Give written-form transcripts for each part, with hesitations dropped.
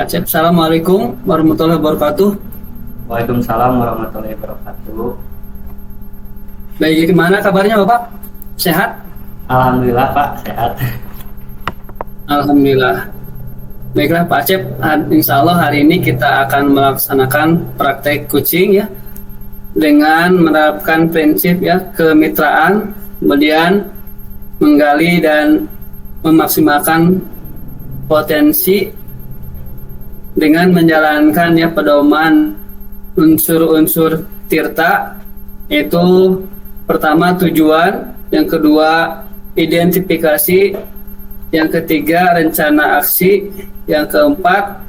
Pak Acep. Assalamualaikum warahmatullahi wabarakatuh. Waalaikumsalam warahmatullahi wabarakatuh. Baik, gimana kabarnya Bapak? Sehat? Alhamdulillah Pak, sehat. Alhamdulillah. Baiklah Pak Acep, insya Allah hari ini kita akan melaksanakan praktek coaching ya, dengan menerapkan prinsip ya kemitraan, kemudian menggali dan memaksimalkan potensi dengan menjalankan ya pedoman unsur-unsur tirta, itu pertama tujuan, yang kedua identifikasi, yang ketiga rencana aksi, yang keempat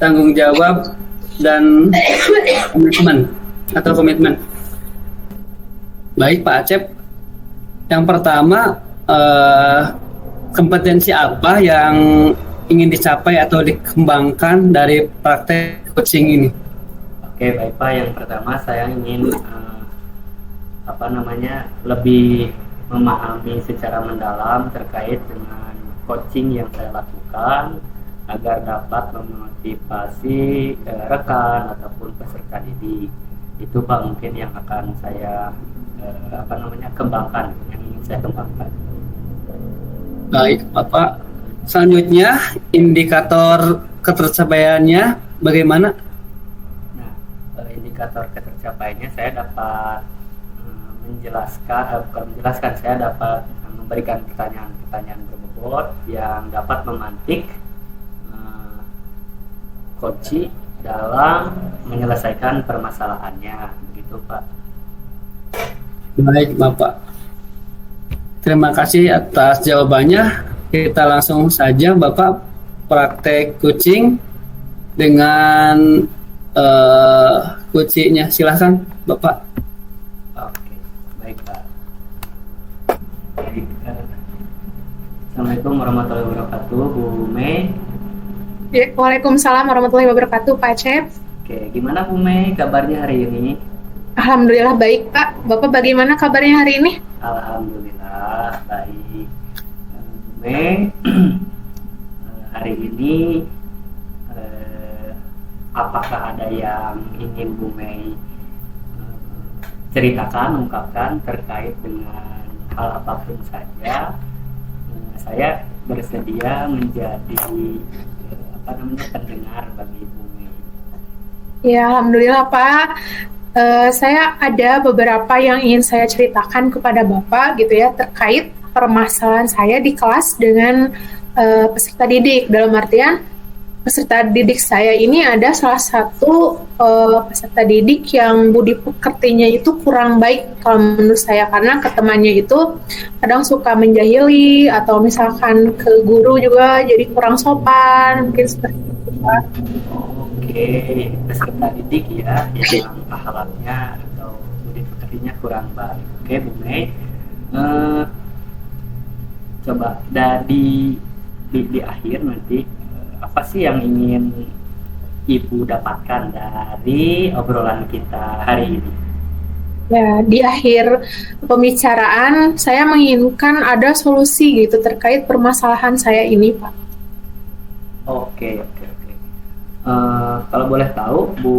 tanggung jawab dan komitmen. Baik Pak Acep, yang pertama kompetensi apa yang ingin dicapai atau dikembangkan dari praktek coaching ini? Oke, baik Pak. Yang pertama saya ingin lebih memahami secara mendalam terkait dengan coaching yang saya lakukan agar dapat memotivasi rekan ataupun peserta didik. Itu Pak mungkin yang akan saya kembangkan, yang ingin saya kembangkan. Baik Bapak, selanjutnya indikator ketercapaiannya bagaimana? Nah, indikator ketercapaiannya saya dapat saya dapat memberikan pertanyaan-pertanyaan berbobot yang dapat memantik coach dalam menyelesaikan permasalahannya, begitu Pak. Baik Bapak, terima kasih atas jawabannya. Kita langsung saja Bapak praktek coaching dengan coachingnya, silahkan Bapak. Oke, baik Pak. Baik, Assalamualaikum warahmatullahi wabarakatuh, Bu Mei. Ya, Waalaikumsalam warahmatullahi wabarakatuh, Pak Acep. Oke, gimana Bu Mei kabarnya hari ini? Alhamdulillah baik, Pak. Bapak bagaimana kabarnya hari ini? Alhamdulillah baik. Bu Mei, hari ini apakah ada yang ingin Bu Mei ceritakan, ungkapkan terkait dengan hal apapun saja? Saya bersedia menjadi pendengar bagi Bu Mei. Ya, Alhamdulillah Pak. Saya ada beberapa yang ingin saya ceritakan kepada Bapak gitu ya, terkait permasalahan saya di kelas dengan peserta didik. Dalam artian peserta didik saya ini ada salah satu peserta didik yang budi pekertinya itu kurang baik kalau menurut saya, karena ke temannya itu kadang suka menjahili atau misalkan ke guru juga jadi kurang sopan, mungkin seperti itu Pak. Oke, peserta didik ya yang akhlaknya atau budi pekertinya kurang baik. Oke Bu Mei, coba di akhir nanti apa sih yang ingin Ibu dapatkan dari obrolan kita hari ini? Ya, di akhir pembicaraan saya menginginkan ada solusi gitu terkait permasalahan saya ini, Pak. Oke. Kalau boleh tahu, Bu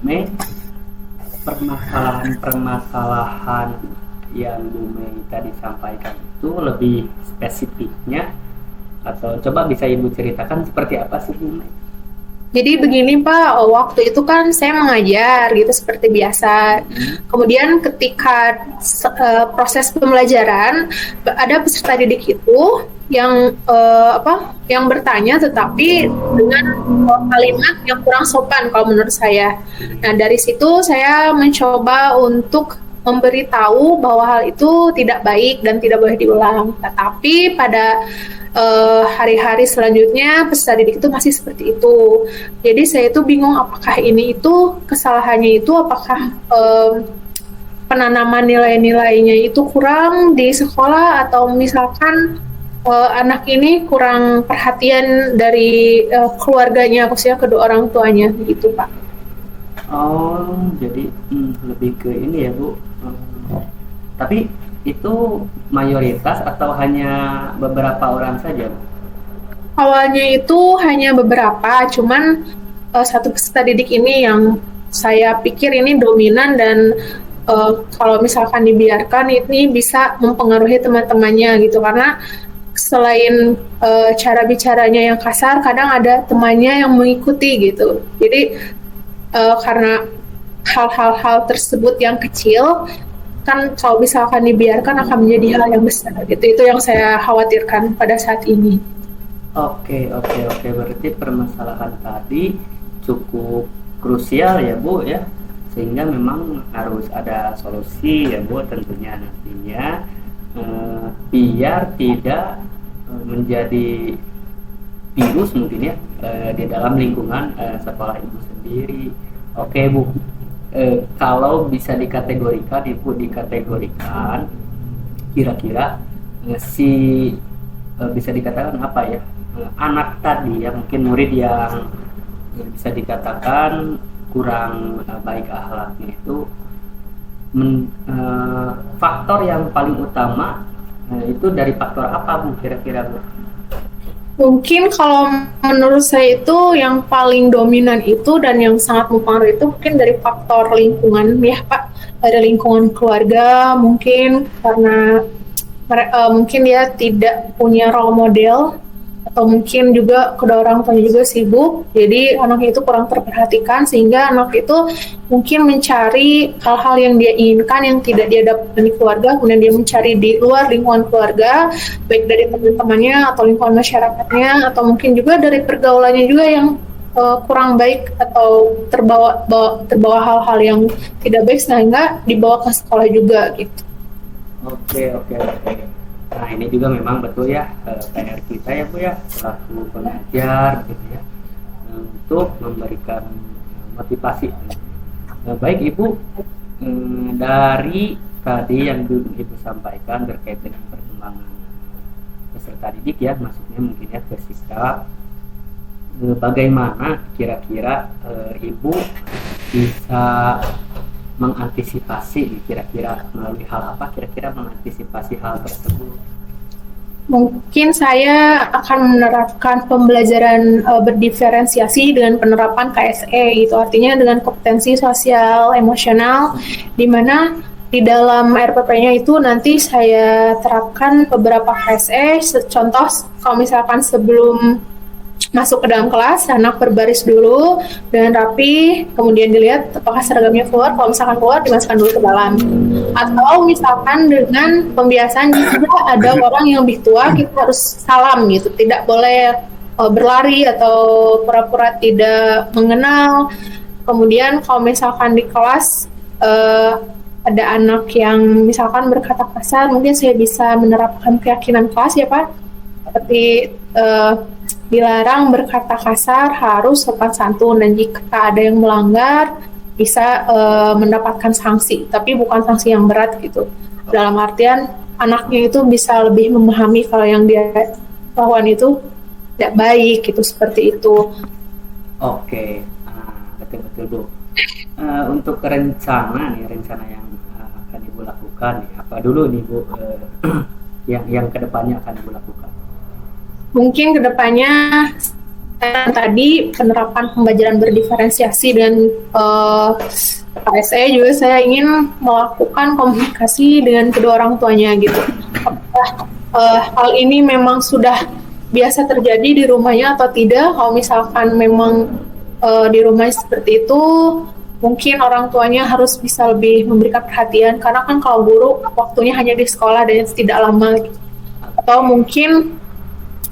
Mei, permasalahan yang Bu Mei tadi sampaikan itu lebih spesifiknya, atau coba bisa Ibu ceritakan seperti apa sih Bu Mei? Jadi begini Pak, waktu itu kan saya mengajar gitu seperti biasa. Kemudian ketika proses pembelajaran, ada peserta didik itu yang yang bertanya tetapi dengan kalimat yang kurang sopan kalau menurut saya. Nah, dari situ saya mencoba untuk memberitahu bahwa hal itu tidak baik dan tidak boleh diulang. Tetapi pada hari-hari selanjutnya peserta didik itu masih seperti itu. Jadi saya itu bingung apakah ini itu kesalahannya itu apakah penanaman nilai-nilainya itu kurang di sekolah, atau misalkan anak ini kurang perhatian dari keluarganya, khususnya kedua orang tuanya, begitu Pak. Oh, jadi lebih ke ini ya Bu. Tapi itu mayoritas atau hanya beberapa orang saja Bu? Awalnya itu hanya beberapa, cuman satu peserta didik ini yang saya pikir ini dominan dan kalau misalkan dibiarkan ini bisa mempengaruhi teman-temannya gitu, karena selain cara bicaranya yang kasar, kadang ada temannya yang mengikuti gitu. Jadi karena hal-hal tersebut yang kecil kan kalau misalkan dibiarkan akan menjadi hal yang besar gitu. Itu yang saya khawatirkan pada saat ini. Oke, oke, oke. Berarti permasalahan tadi cukup krusial ya, Bu ya. Sehingga memang harus ada solusi ya, Bu, tentunya nantinya biar tidak menjadi virus mungkin ya di dalam lingkungan sekolah Ibu sendiri. Oke, Bu. Kalau bisa dikategorikan, Ibu dikategorikan kira-kira bisa dikatakan apa ya? Anak tadi ya, mungkin murid yang bisa dikatakan kurang baik akhlaknya itu faktor yang paling utama itu dari faktor apa, Bu, kira-kira, Bu? Mungkin kalau menurut saya itu yang paling dominan itu dan yang sangat mempengaruhi itu mungkin dari faktor lingkungan ya Pak, dari lingkungan keluarga, mungkin karena mungkin dia tidak punya role model, atau mungkin juga kedua orang tuanya juga sibuk, jadi anak itu kurang terperhatikan sehingga anak itu mungkin mencari hal-hal yang dia inginkan yang tidak dia dapatkan di keluarga, kemudian dia mencari di luar lingkungan keluarga, baik dari teman-temannya atau lingkungan masyarakatnya, atau mungkin juga dari pergaulannya juga yang kurang baik atau terbawa hal-hal yang tidak baik sehingga dibawa ke sekolah juga gitu. Oke, oke, oke. Nah, ini juga memang betul ya PR kita ya, Bu ya, selaku pengajar gitu ya, untuk memberikan motivasi. Baik Ibu, dari tadi yang Ibu sampaikan terkait dengan perkembangan peserta didik ya, maksudnya mungkin ya ke sikap, bagaimana kira-kira Ibu bisa mengantisipasi kira-kira melalui hal apa kira-kira mengantisipasi hal tersebut? Mungkin saya akan menerapkan pembelajaran berdiferensiasi dengan penerapan KSE gitu, artinya dengan kompetensi sosial emosional, di mana di dalam RPP-nya itu nanti saya terapkan beberapa KSE. Contoh, kalau misalkan sebelum masuk ke dalam kelas, anak berbaris dulu dengan rapi, kemudian dilihat apakah seragamnya keluar, kalau misalkan keluar dimasukkan dulu ke dalam. Atau misalkan dengan pembiasaan jika ada orang yang lebih tua, kita harus salam gitu, tidak boleh berlari atau pura-pura tidak mengenal. Kemudian kalau misalkan di kelas ada anak yang misalkan berkata kasar, mungkin saya bisa menerapkan keyakinan kelas ya Pak, seperti dilarang berkata kasar, harus sopan santun, dan jika ada yang melanggar bisa mendapatkan sanksi, tapi bukan sanksi yang berat gitu. Dalam artian anaknya itu bisa lebih memahami kalau yang dia lakukan itu tidak baik gitu, seperti itu. Oke, betul-betul Bu. Untuk rencana yang akan Ibu lakukan, apa dulu nih Bu, yang kedepannya akan Ibu lakukan? Mungkin kedepannya tadi penerapan pembelajaran berdiferensiasi dan KSE juga saya ingin melakukan komunikasi dengan kedua orang tuanya gitu. Hal ini memang sudah biasa terjadi di rumahnya atau tidak. Kalau misalkan memang di rumah seperti itu, mungkin orang tuanya harus bisa lebih memberikan perhatian, karena kan kalau guru waktunya hanya di sekolah dan tidak lama gitu. Atau mungkin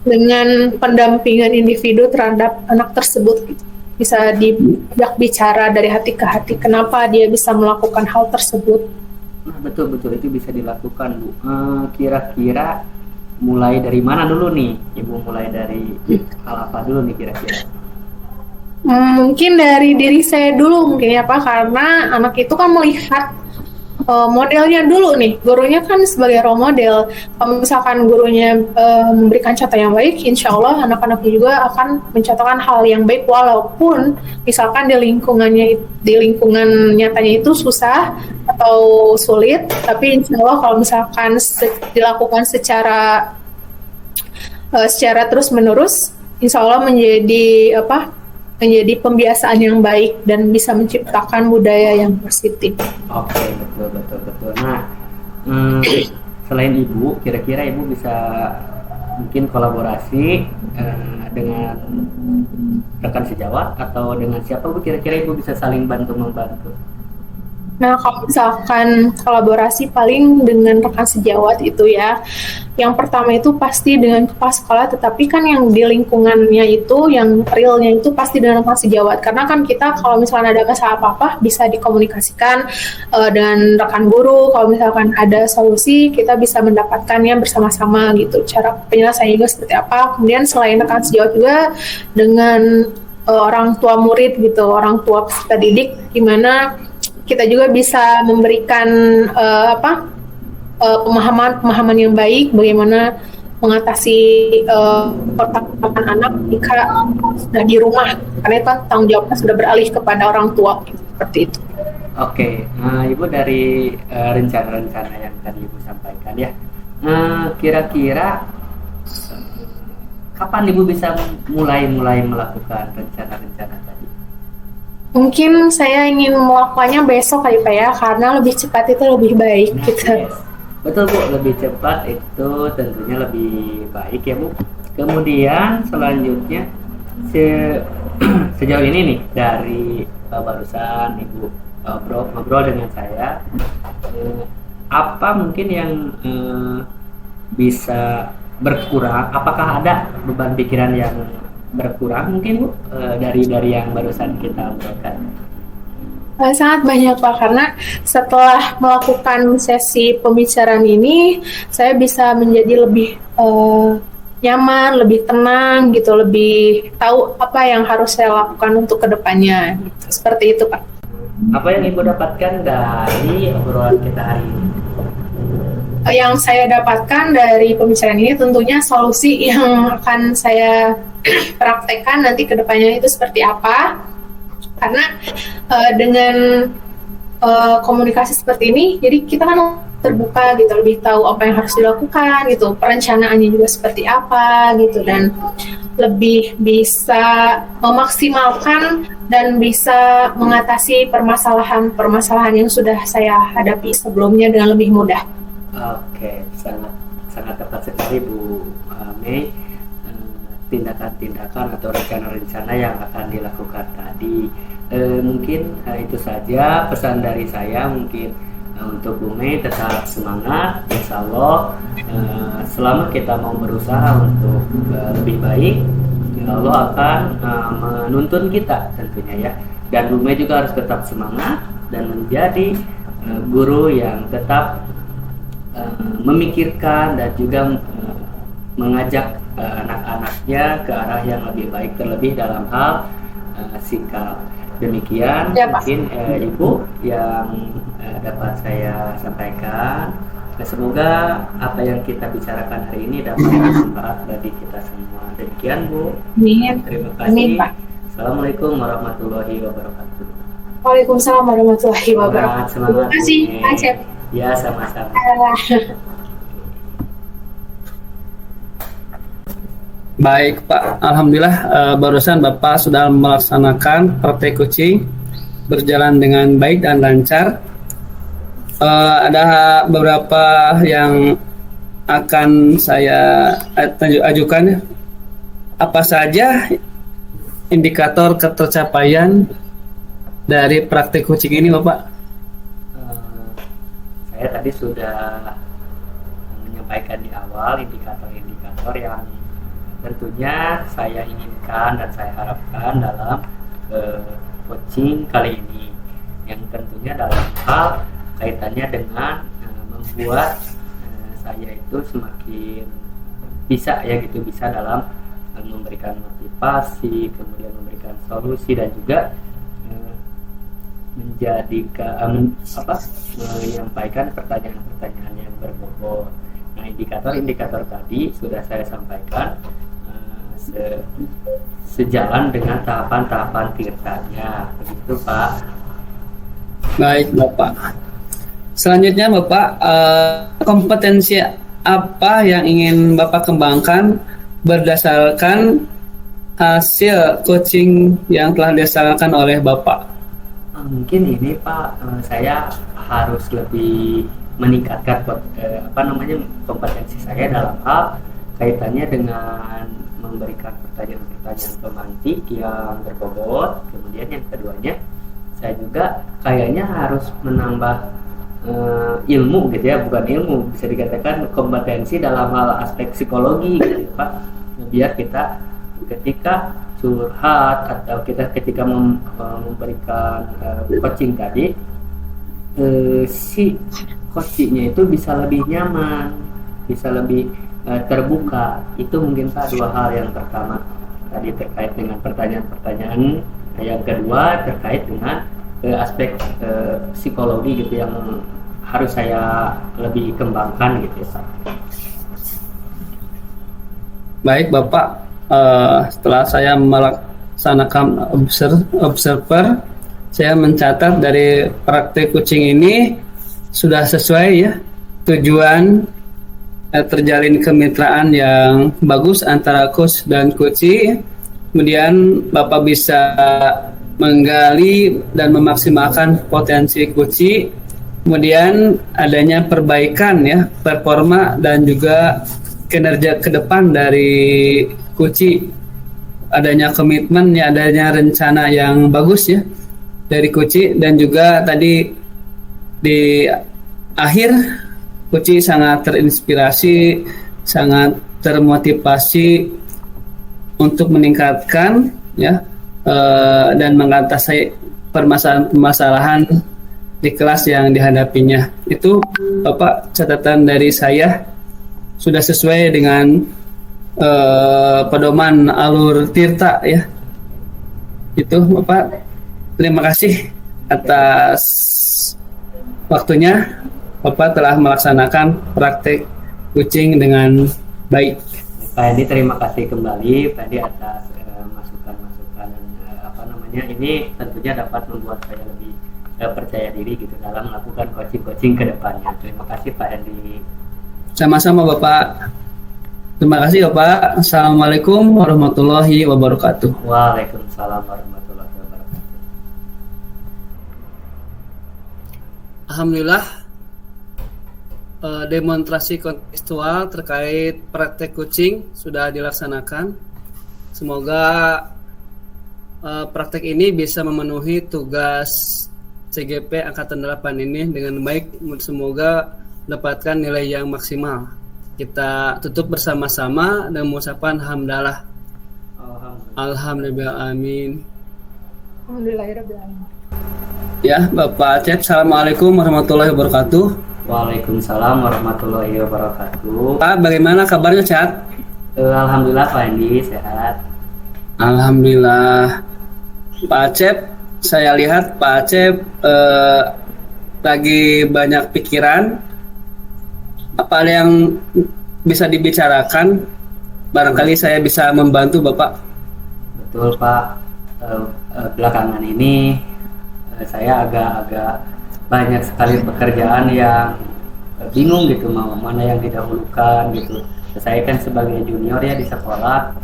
dengan pendampingan individu terhadap anak tersebut gitu. Bisa diajak bicara dari hati ke hati kenapa dia bisa melakukan hal tersebut. Nah, betul-betul itu bisa dilakukan Bu. Kira-kira mulai dari mana dulu nih Ibu, mulai dari hal apa dulu nih kira-kira? Mungkin dari diri saya dulu mungkin ya Pak, karena anak itu kan melihat modelnya dulu nih, gurunya kan sebagai role model. Kalau misalkan gurunya memberikan contoh yang baik, insya Allah anak-anaknya juga akan mencontohkan hal yang baik, walaupun misalkan di lingkungan nyatanya itu susah atau sulit, tapi insya Allah kalau misalkan dilakukan secara terus-menerus, insya Allah menjadi pembiasaan yang baik dan bisa menciptakan budaya yang positif. Oke, betul betul betul. Nah, selain ibu, kira-kira ibu bisa mungkin kolaborasi dengan rekan sejawat atau dengan siapa bu? Kira-kira ibu bisa saling bantu membantu. Nah, kalau misalkan kolaborasi paling dengan rekan sejawat itu ya, yang pertama itu pasti dengan kepala sekolah, tetapi kan yang di lingkungannya itu, yang realnya itu pasti dengan rekan sejawat. Karena kan kita kalau misalkan ada masalah apa-apa bisa dikomunikasikan dengan rekan guru. Kalau misalkan ada solusi, kita bisa mendapatkannya bersama-sama gitu. Cara penyelesaiannya juga seperti apa. Kemudian selain rekan sejawat juga dengan orang tua murid gitu, orang tua peserta didik, gimana kita juga bisa memberikan pemahaman yang baik bagaimana mengatasi pertanggungan anak jika sudah di rumah, karena itu kan tanggung jawabnya sudah beralih kepada orang tua seperti itu. Oke, ibu dari rencana-rencana yang tadi ibu sampaikan ya, kira-kira kapan ibu bisa mulai melakukan rencana-rencana tadi? Mungkin saya ingin melakukannya besok kali Pak ya, karena lebih cepat itu lebih baik gitu. Yes. Betul Bu, lebih cepat itu tentunya lebih baik ya Bu. Kemudian selanjutnya sejauh ini nih dari barusan Ibu ngobrol dengan saya, apa mungkin yang bisa berkurang? Apakah ada beban pikiran yang berkurang mungkin Bu dari yang barusan kita obrolkan? Sangat banyak Pak, karena setelah melakukan sesi pembicaraan ini, saya bisa menjadi lebih nyaman, lebih tenang gitu, lebih tahu apa yang harus saya lakukan untuk kedepannya. Gitu. Seperti itu Pak. Apa yang Ibu dapatkan dari obrolan kita hari ini? Yang saya dapatkan dari pembicaraan ini tentunya solusi yang akan saya praktekkan nanti kedepannya itu seperti apa. Karena dengan komunikasi seperti ini, jadi kita kan terbuka gitu, lebih tahu apa yang harus dilakukan gitu, perencanaannya juga seperti apa gitu, dan lebih bisa memaksimalkan dan bisa mengatasi permasalahan yang sudah saya hadapi sebelumnya dengan lebih mudah. Oke, sangat tepat sekali Bu Mei. Tindakan-tindakan atau rencana-rencana yang akan dilakukan tadi. Mungkin itu saja pesan dari saya. Mungkin untuk Bu Mei tetap semangat. Insya Allah selama kita mau berusaha untuk lebih baik, Allah akan menuntun kita tentunya ya. Dan Bu Mei juga harus tetap semangat dan menjadi guru yang tetap memikirkan dan juga mengajak anak-anaknya ke arah yang lebih baik, terlebih dalam hal sikap. Demikian ya, mungkin Ibu yang dapat saya sampaikan. Semoga apa yang kita bicarakan hari ini dapat bermanfaat bagi kita semua. Demikian Bu. Amin. Terima kasih. Amin, Pak. Assalamualaikum warahmatullahi wabarakatuh. Waalaikumsalam warahmatullahi wabarakatuh. Semangat, Terima kasih, Pak Chef. Ya, sama-sama. Baik Pak, Alhamdulillah barusan Bapak sudah melaksanakan praktek coaching berjalan dengan baik dan lancar. Ada beberapa yang akan saya ajukan. Apa saja indikator ketercapaian dari praktek coaching ini Bapak? Saya tadi sudah menyampaikan di awal indikator-indikator yang tentunya saya inginkan dan saya harapkan dalam coaching kali ini, yang tentunya dalam hal kaitannya dengan membuat saya itu semakin bisa ya gitu, bisa dalam memberikan motivasi, kemudian memberikan solusi dan juga menyampaikan pertanyaan-pertanyaan yang berbobot. Nah, indikator-indikator tadi sudah saya sampaikan sejalan dengan tahapan-tahapan tirtanya, begitu Pak. Baik Bapak. Selanjutnya Bapak, kompetensi apa yang ingin Bapak kembangkan berdasarkan hasil coaching yang telah dilaksanakan oleh Bapak? Mungkin ini Pak, saya harus lebih meningkatkan kompetensi saya dalam hal kaitannya dengan memberikan pertanyaan-pertanyaan pemantik yang berbobot. Kemudian yang keduanya, saya juga kayaknya harus menambah ilmu gitu ya, bukan ilmu, bisa dikatakan kompetensi dalam hal aspek psikologi gitu Pak, biar kita ketika curhat atau kita ketika memberikan coaching tadi, si coachingnya itu bisa lebih nyaman, bisa lebih terbuka. Itu mungkin Pak dua hal. Yang pertama tadi terkait dengan pertanyaan-pertanyaan, yang kedua terkait dengan aspek psikologi gitu yang harus saya lebih kembangkan gitu ya Pak. Baik Bapak, setelah saya melaksanakan observer, saya mencatat dari praktek coaching ini sudah sesuai ya tujuan, terjalin kemitraan yang bagus antara coach dan coachee. Kemudian Bapak bisa menggali dan memaksimalkan potensi coachee. Kemudian adanya perbaikan ya performa dan juga kinerja ke depan dari coachee. Adanya komitmen ya, adanya rencana yang bagus ya dari coachee, dan juga tadi di akhir coachee sangat terinspirasi, sangat termotivasi untuk meningkatkan ya dan mengatasi permasalahan di kelas yang dihadapinya. Itu Bapak, catatan dari saya sudah sesuai dengan pedoman alur Tirta ya. Itu Bapak, terima kasih atas waktunya. Bapak telah melaksanakan praktek coaching dengan baik. Pak Hendi, terima kasih kembali Pak Hendi atas masukan-masukan ini tentunya dapat membuat saya lebih percaya diri gitu dalam melakukan coaching ke depannya. Terima kasih Pak Hendi. Sama-sama Bapak. Terima kasih Bapak. Assalamualaikum warahmatullahi wabarakatuh. Waalaikumsalam warahmatullahi wabarakatuh. Alhamdulillah, demonstrasi kontekstual terkait praktek coaching sudah dilaksanakan. Semoga praktek ini bisa memenuhi tugas CGP Angkatan 8 ini dengan baik. Semoga dapatkan nilai yang maksimal. Kita tutup bersama-sama dengan mengucapkan hamdalah. Alhamdulillah, amin. Alhamdulillahirrahmanirrahim. Ya, Bapak Acep, Assalamualaikum warahmatullahi wabarakatuh. Waalaikumsalam warahmatullahi wabarakatuh. Pak, bagaimana kabarnya, sehat? Alhamdulillah Pak Hendi, sehat. Alhamdulillah. Pak Acep, saya lihat Pak Acep lagi banyak pikiran. Apa ada yang bisa dibicarakan? Barangkali saya bisa membantu Bapak. Betul Pak. Belakangan ini saya agak banyak sekali pekerjaan yang bingung gitu, mau mana yang didahulukan gitu. Saya kan sebagai junior ya di sekolah,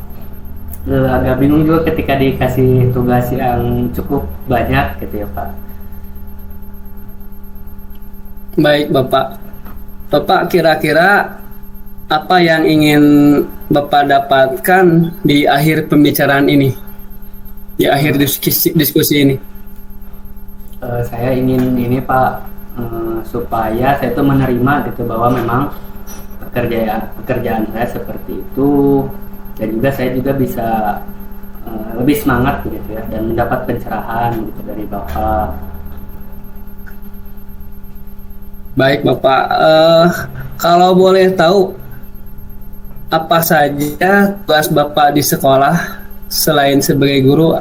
agak bingung juga ketika dikasih tugas yang cukup banyak gitu ya Pak. Baik Bapak. Bapak, kira-kira apa yang ingin Bapak dapatkan di akhir pembicaraan ini, di akhir diskusi ini? Saya ingin ini Pak, supaya saya itu menerima gitu bahwa memang pekerjaan saya seperti itu, dan juga saya juga bisa lebih semangat gitu ya, dan mendapat pencerahan gitu dari Bapak. Baik Bapak, kalau boleh tahu apa saja tugas Bapak di sekolah selain sebagai guru,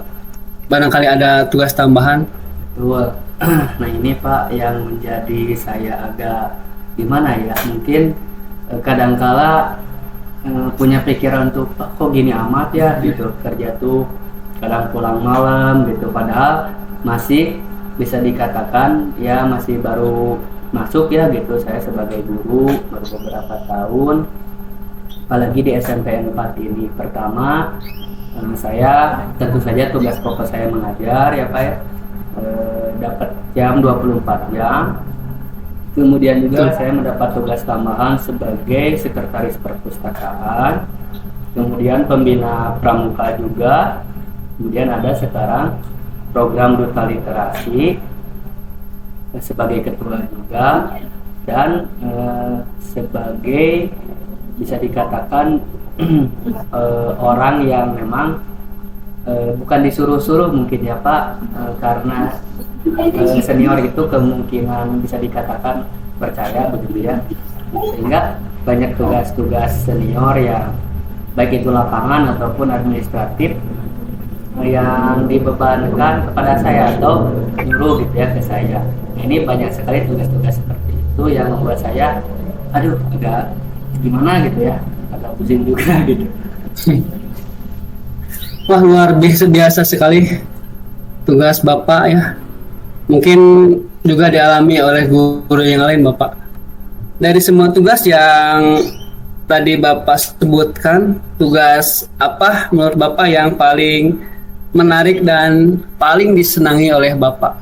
barangkali ada tugas tambahan? Betul. Nah ini Pak yang menjadi saya agak gimana ya, mungkin kadangkala punya pikiran tuh kok gini amat ya gitu, kerja tuh kadang pulang malam gitu, padahal masih bisa dikatakan ya masih baru masuk ya gitu, saya sebagai guru baru beberapa tahun, apalagi di SMP 4 ini. Pertama Saya tentu saja tugas pokok saya mengajar ya Pak ya, dapat jam 24 jam. Kemudian juga saya mendapat tugas tambahan sebagai sekretaris perpustakaan, kemudian pembina pramuka juga, kemudian ada sekarang program duta literasi sebagai ketua juga, dan sebagai bisa dikatakan orang yang memang bukan disuruh-suruh mungkin ya Pak, karena senior itu kemungkinan bisa dikatakan percaya begitu ya, sehingga banyak tugas-tugas senior yang baik itu lapangan ataupun administratif yang dibebankan kepada saya atau nyuruh gitu ya ke saya. Ini banyak sekali tugas-tugas seperti itu yang membuat saya agak gimana gitu ya, agak pusing juga gitu. Wah, luar biasa sekali tugas Bapak ya. Mungkin juga dialami oleh guru yang lain Bapak. Dari semua tugas yang tadi Bapak sebutkan, tugas apa menurut Bapak yang paling menarik dan paling disenangi oleh Bapak?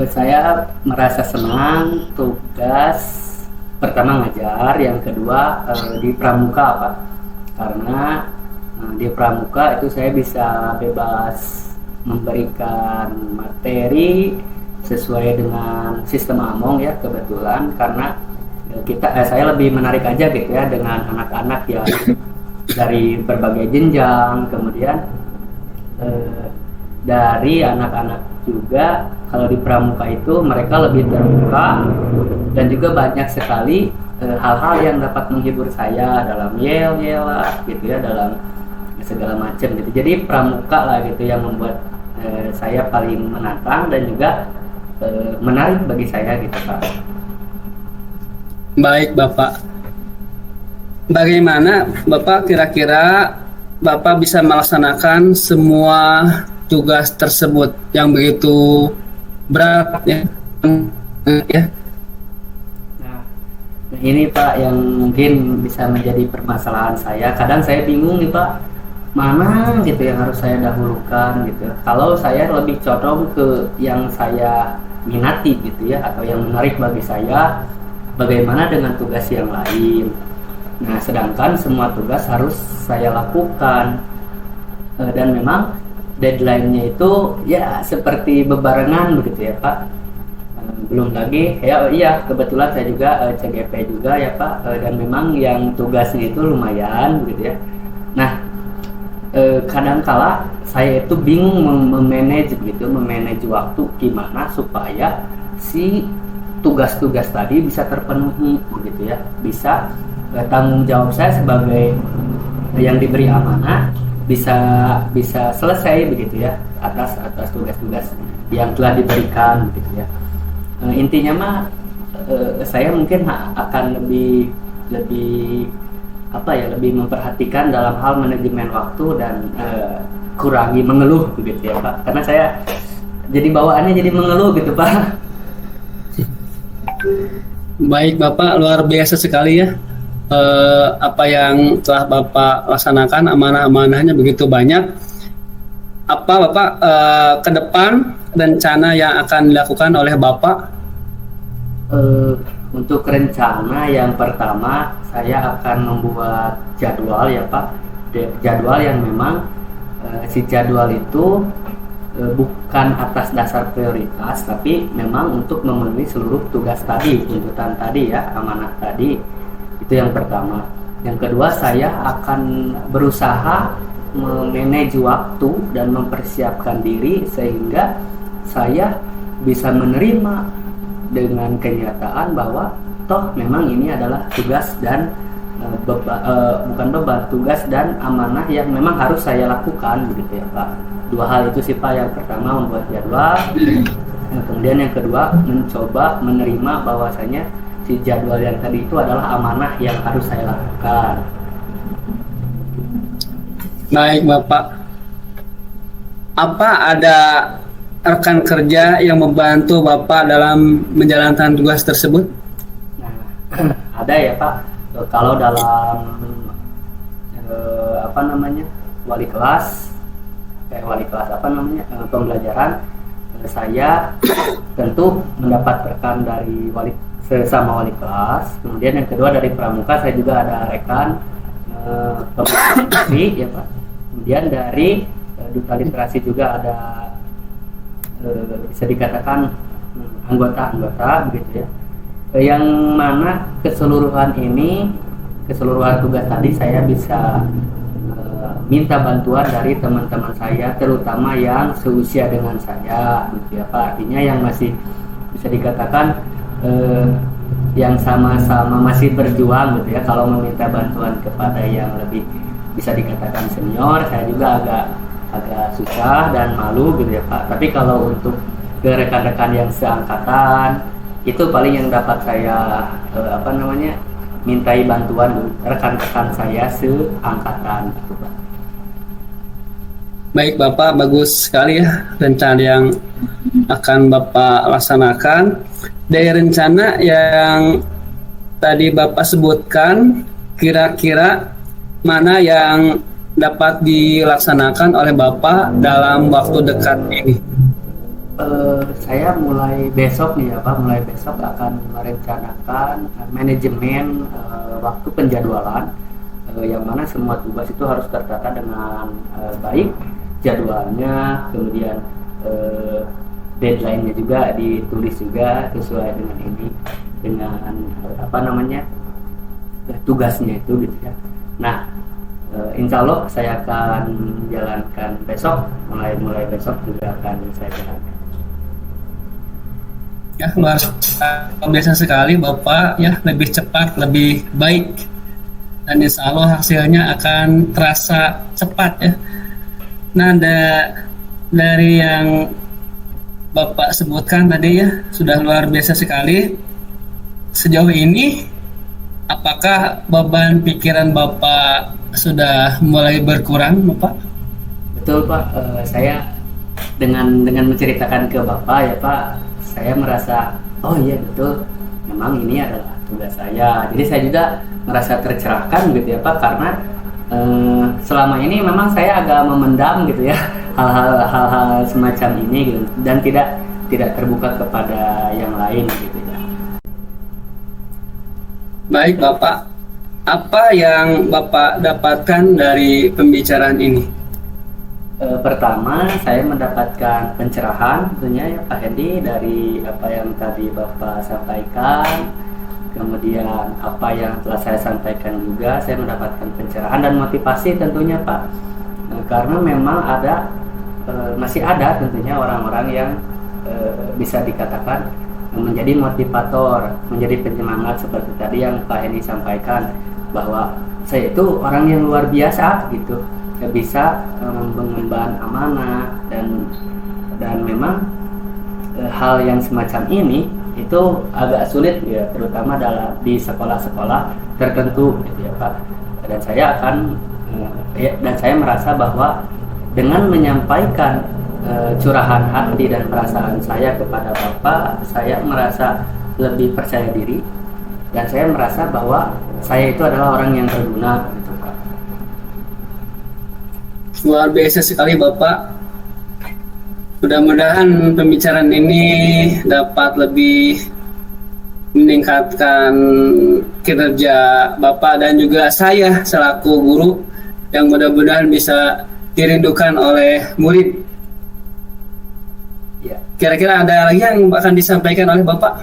Saya merasa senang tugas pertama ngajar, yang kedua di pramuka Pak. Karena di pramuka itu saya bisa bebas memberikan materi sesuai dengan sistem Among ya, kebetulan karena saya lebih menarik aja gitu ya dengan anak-anak yang dari berbagai jenjang, kemudian dari anak-anak juga kalau di pramuka itu mereka lebih terbuka dan juga banyak sekali hal-hal yang dapat menghibur saya dalam yel-yel lah gitu ya, dalam segala macam gitu. Jadi pramuka lah gitu yang membuat saya paling menantang dan juga menarik bagi saya gitu Pak. Baik Bapak, bagaimana Bapak kira-kira Bapak bisa melaksanakan semua tugas tersebut yang begitu berat ya? Nah, ini Pak yang mungkin bisa menjadi permasalahan saya. Kadang saya bingung nih Pak, mana gitu yang harus saya dahulukan gitu. Kalau saya lebih condong ke yang saya minati gitu ya, atau yang menarik bagi saya, bagaimana dengan tugas yang lain. Nah, sedangkan semua tugas harus saya lakukan dan memang deadline-nya itu ya seperti bebarengan begitu ya Pak. Belum lagi ya, iya kebetulan saya juga CGP juga ya Pak, dan memang yang tugasnya itu lumayan begitu ya. Nah, kadangkala saya itu bingung memanage waktu gimana supaya si tugas-tugas tadi bisa terpenuhi begitu ya, bisa tanggung jawab saya sebagai yang diberi amanah bisa selesai begitu ya atas tugas-tugas yang telah diberikan begitu ya. Intinya mah saya mungkin akan lebih lebih memperhatikan dalam hal manajemen waktu dan kurangi mengeluh begitu ya Pak, karena saya jadi bawaannya jadi mengeluh gitu Pak. Baik Bapak, luar biasa sekali ya. Apa yang telah Bapak laksanakan, amanah-amanahnya begitu banyak. Apa Bapak ke depan rencana yang akan dilakukan oleh Bapak? Untuk rencana yang pertama, saya akan membuat jadwal ya Pak, jadwal yang memang si jadwal itu bukan atas dasar prioritas, tapi memang untuk memenuhi seluruh tugas tadi, tuntutan tadi ya, amanah tadi. Itu yang pertama. Yang kedua, saya akan berusaha memanage waktu dan mempersiapkan diri sehingga saya bisa menerima dengan kenyataan bahwa toh memang ini adalah tugas dan bukan beban, tugas dan amanah yang memang harus saya lakukan begitu ya Pak. Dua hal itu sih Pak. Yang pertama membuat jadwal, kemudian yang kedua mencoba menerima bahwasanya si jadwal yang tadi itu adalah amanah yang harus saya lakukan. Baik Bapak, apa ada rekan kerja yang membantu Bapak dalam menjalankan tugas tersebut? Nah, ada ya Pak. Kalau dalam wali kelas, apa namanya, pembelajaran, saya tentu mendapat rekan dari sesama wali kelas. Kemudian yang kedua dari pramuka saya juga ada rekan pembelajaran ya Pak. Kemudian dari duta literasi juga ada bisa dikatakan anggota begitu ya. Yang mana keseluruhan tugas tadi saya bisa minta bantuan dari teman-teman saya, terutama yang seusia dengan saya gitu ya Pak. Artinya yang masih bisa dikatakan yang sama-sama masih berjuang gitu ya. Kalau meminta bantuan kepada yang lebih bisa dikatakan senior, saya juga agak susah dan malu gitu ya Pak. Tapi kalau untuk ke rekan-rekan yang seangkatan, itu paling yang dapat saya mintai bantuan rekan-rekan saya seangkatan gitu Pak. Baik Bapak, bagus sekali ya rencana yang akan Bapak laksanakan. Dari rencana yang tadi Bapak sebutkan, kira-kira mana yang dapat dilaksanakan oleh Bapak dalam waktu dekat ini? Saya mulai besok nih ya Pak, akan merencanakan manajemen waktu penjadwalan, yang mana semua tugas itu harus tertata dengan baik, jadwalnya, kemudian deadline-nya juga ditulis juga sesuai dengan tugasnya itu gitu ya. Nah, insya Allah saya akan jalankan besok, mulai besok juga akan saya jalankan. Ya, luar biasa sekali Bapak ya, lebih cepat, lebih baik, dan insya Allah hasilnya akan terasa cepat ya. Nah, dari yang Bapak sebutkan tadi ya, sudah luar biasa sekali. Sejauh ini, apakah beban pikiran Bapak sudah mulai berkurang, Bapak? Betul Pak, saya dengan menceritakan ke Bapak ya Pak, saya merasa, oh iya betul, memang ini adalah tugas saya. Jadi saya juga merasa tercerahkan gitu ya Pak, karena selama ini memang saya agak memendam gitu ya hal-hal semacam ini gitu, dan tidak terbuka kepada yang lain gitu ya. Baik Bapak, apa yang Bapak dapatkan dari pembicaraan ini? Pertama, saya mendapatkan pencerahan tentunya ya Pak Hendy, dari apa yang tadi Bapak sampaikan. Kemudian apa yang telah saya sampaikan juga, saya mendapatkan pencerahan dan motivasi tentunya Pak. Karena memang masih ada tentunya orang-orang yang bisa dikatakan menjadi motivator, menjadi penyemangat seperti tadi yang Pak Hendy sampaikan, bahwa saya itu orang yang luar biasa gitu, bisa mengemban amanah, dan memang hal yang semacam ini itu agak sulit ya, terutama di sekolah-sekolah tertentu gitu ya Pak. Dan saya merasa bahwa dengan menyampaikan curahan hati dan perasaan saya kepada Bapak, saya merasa lebih percaya diri, dan saya merasa bahwa saya itu adalah orang yang berguna gitu Pak. Luar biasa sekali Bapak. Mudah-mudahan pembicaraan ini dapat lebih meningkatkan kinerja Bapak dan juga saya selaku guru, yang mudah-mudahan bisa dirindukan oleh murid. Ya. Kira-kira ada lagi yang akan disampaikan oleh Bapak?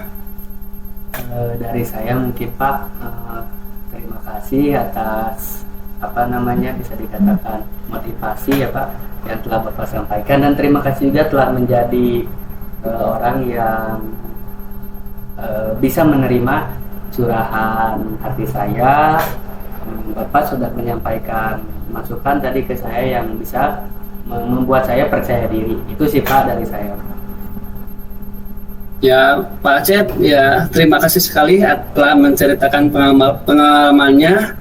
Dari saya mungkin Pak, terima kasih atas bisa dikatakan motivasi ya Pak yang telah Bapak sampaikan, dan terima kasih juga telah menjadi orang yang bisa menerima curahan hati saya. Bapak sudah menyampaikan masukan tadi ke saya yang bisa membuat saya percaya diri. Itu sih Pak dari saya. Ya Pak Acep, ya terima kasih sekali telah menceritakan pengalamannya,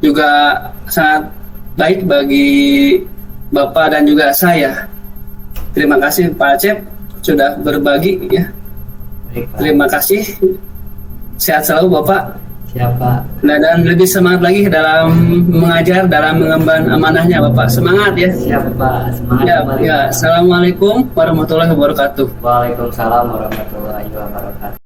juga sangat baik bagi Bapak dan juga saya. Terima kasih Pak Acep sudah berbagi ya. Baik, Pak. Terima kasih. Sehat selalu Bapak. Siap Pak. Nah, dan lebih semangat lagi dalam mengajar, dalam mengemban amanahnya Bapak. Semangat ya. Siap Pak. Semangat Ya, kembali. ya. Pak. Assalamualaikum warahmatullahi wabarakatuh. Waalaikumsalam warahmatullahi wabarakatuh.